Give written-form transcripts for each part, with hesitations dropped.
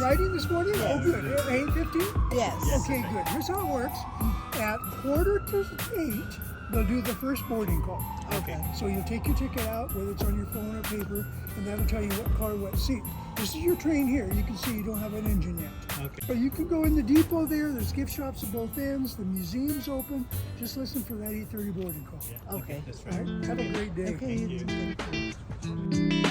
riding this morning? Yes. Oh, good. At 8:15? Yes. Okay, good. Here's how it works. At 7:45, they'll do the first boarding call. Okay. So you'll take your ticket out, whether it's on your phone or paper, and that'll tell you what car, what seat. This is your train here. You can see you don't have an engine yet. Okay. But you can go in the depot there. There's gift shops at both ends. The museum's open. Just listen for that 8:30 boarding call. Yeah. Okay. That's All right. right? Have a great day. Okay. Thank you.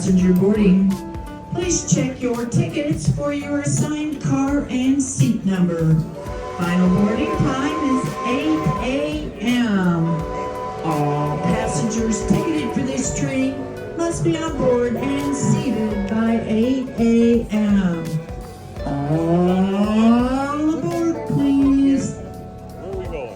passenger boarding. Please check your tickets for your assigned car and seat number. Final boarding time is 8 a.m. All passengers ticketed for this train must be on board and seated by 8 a.m. All aboard, please. Where are we going?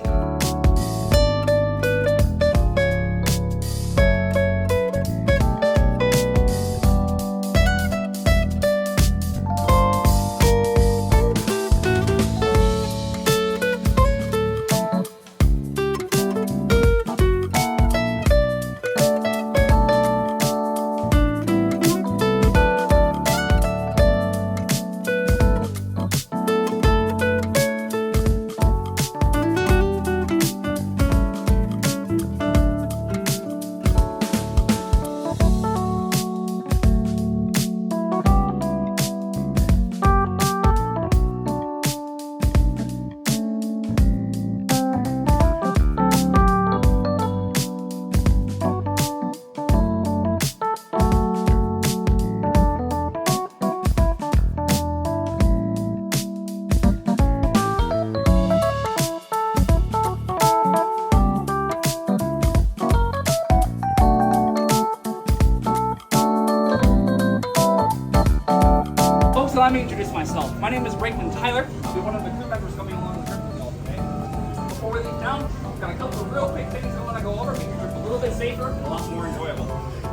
me introduce myself. My name is Brakeman Tyler. I'll be one of the crew members coming along the trip with y'all today. Before we leave town, I've got a couple of real quick things I want to go over, make your trip a little bit safer and a lot more enjoyable.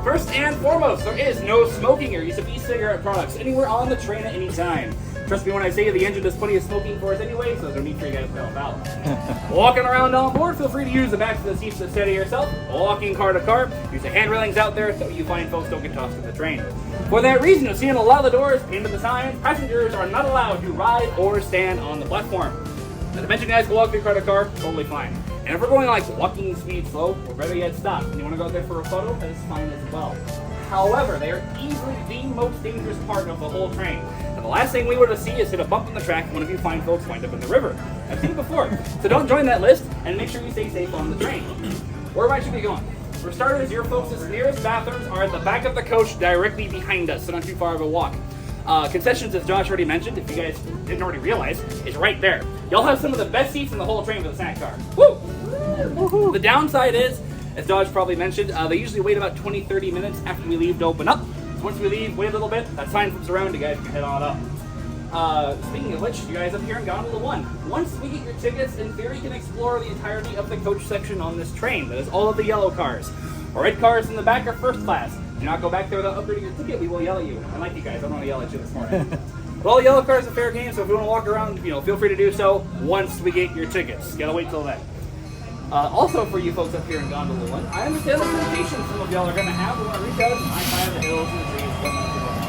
First and foremost, there is no smoking or use of e-cigarette products anywhere on the train at any time. Trust me when I say the engine does plenty of smoking for us anyway, so there's no need for you guys to help out. Walking around on board, feel free to use the backs of the seats to steady yourself. Walking car to car, use the hand railings out there so you find folks don't get tossed in the train. For that reason, you'll see on a lot of the doors, painted the signs, passengers are not allowed to ride or stand on the platform. Now, to mention, guys, can walk through car to car, totally fine. And if we're going like walking speed slow, or better yet, stop, and you want to go out there for a photo, that is fine as well. However, they are easily the most dangerous part of the whole train. And the last thing we want to see is hit a bump in the track when a few fine folks wind up in the river. I've seen it before. So don't join that list, and make sure you stay safe on the train. Where might you be going? For starters, your folks' nearest bathrooms are at the back of the coach directly behind us, so not too far of a walk. Concessions, as Josh already mentioned, if you guys didn't already realize, is right there. Y'all have some of the best seats in the whole train for the snack car. Woo! The downside is, as Dodge probably mentioned, they usually wait about 20-30 minutes after we leave to open up. So once we leave, wait a little bit, that sign flips around, you guys can head on up. Speaking of which, you guys up here in Gondola 1. Once we get your tickets, in theory you can explore the entirety of the coach section on this train. That is all of the yellow cars. Our red cars in the back are first class. Do not go back there without upgrading your ticket, we will yell at you. I like you guys, I don't want to yell at you this morning. But all the yellow cars are fair game, so if you want to walk around, feel free to do so once we get your tickets. Gotta wait till then. Also, for you folks up here in Gondola 1, I understand the temptation some of y'all are going to have. We want to reach out and high-five the hills and the trees.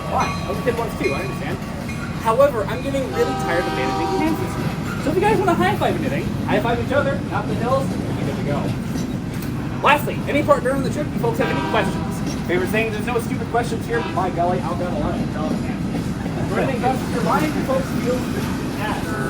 Fine, those kid ones too, I understand. However, I'm getting really tired of managing chances. So if you guys want to high-five anything, high-five each other, not the hills, and you're good to go. Lastly, any part during the trip, you folks have any questions? Favorite saying, there's no stupid questions here, but by golly, I've got a lot of intelligent answers. If anything crosses your mind, you folks feel free to ask.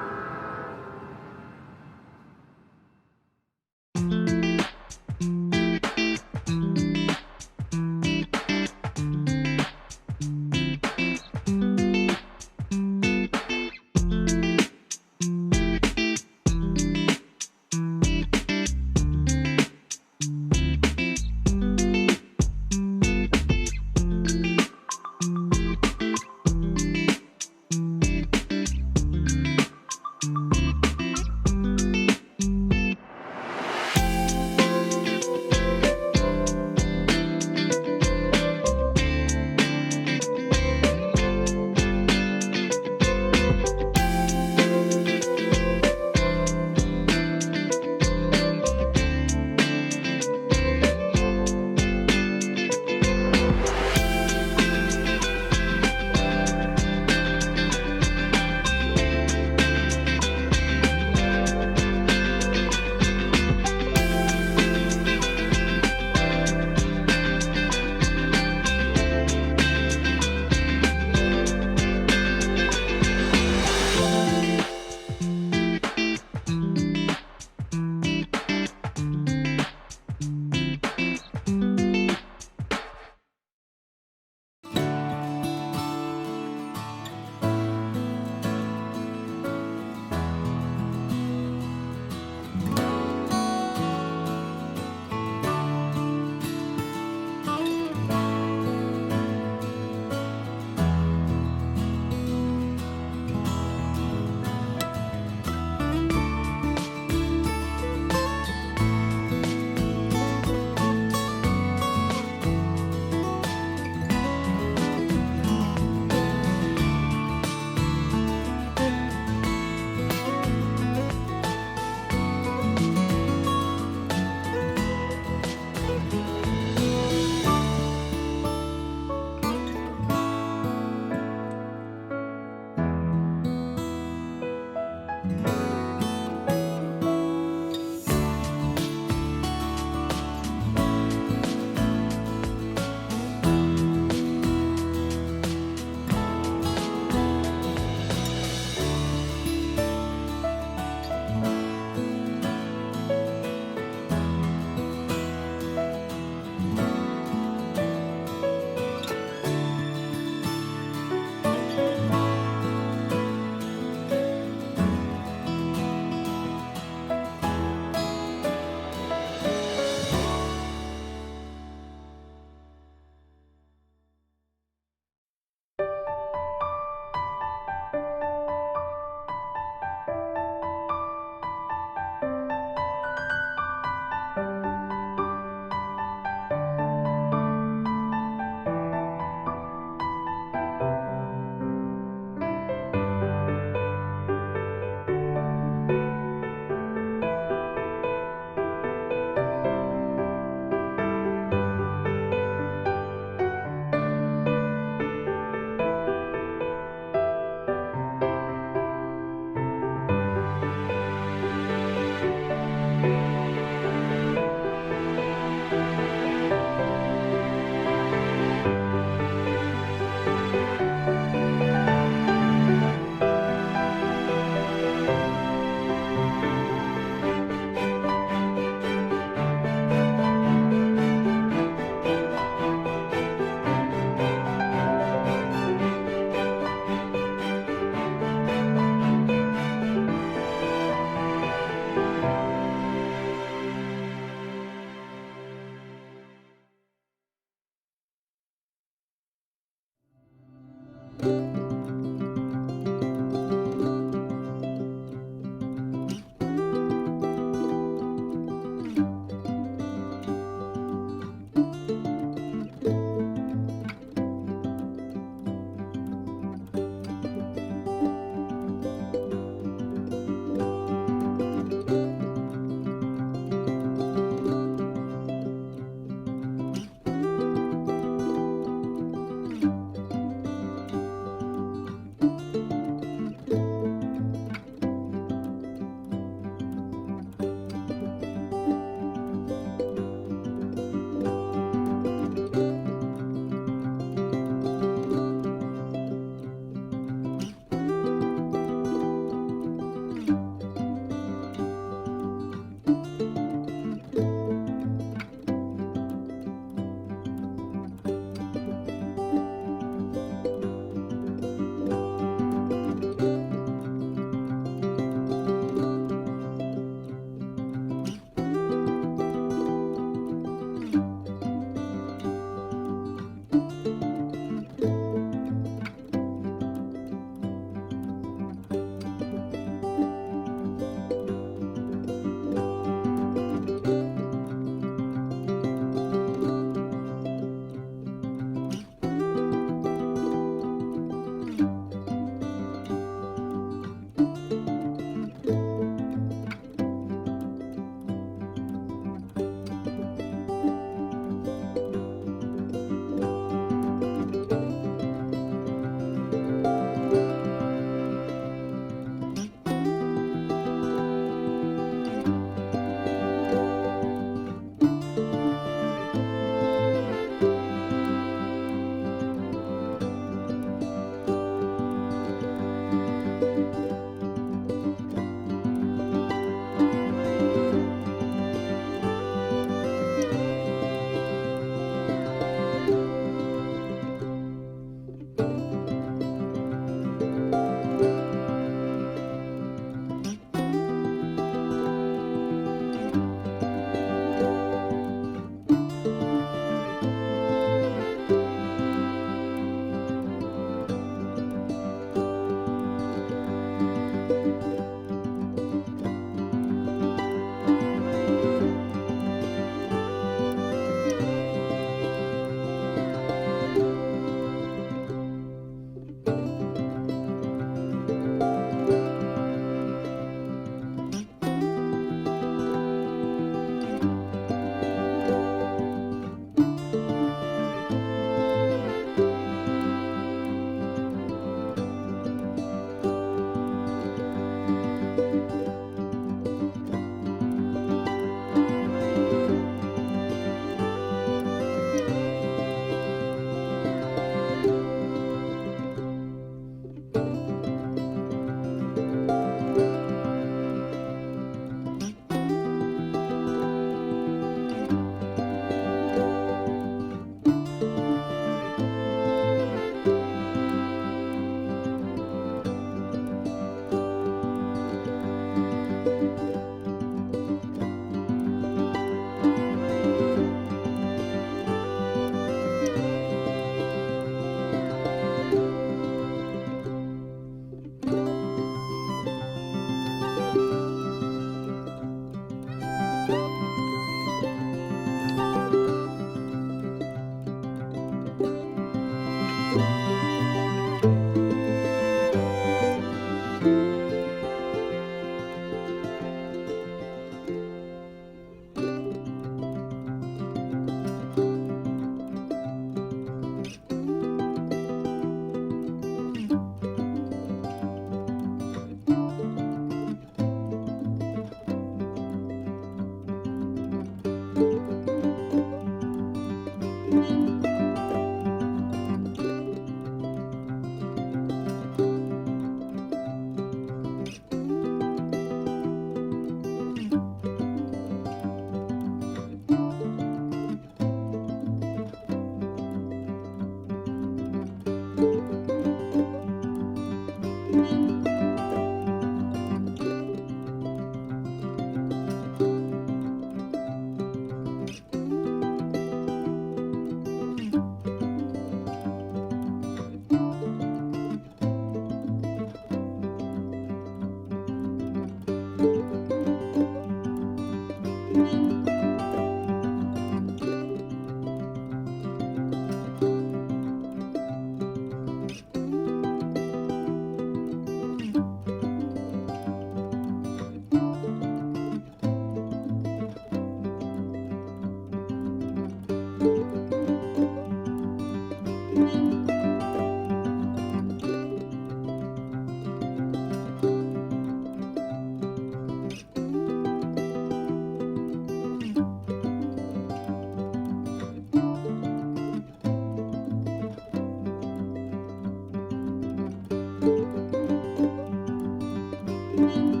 you.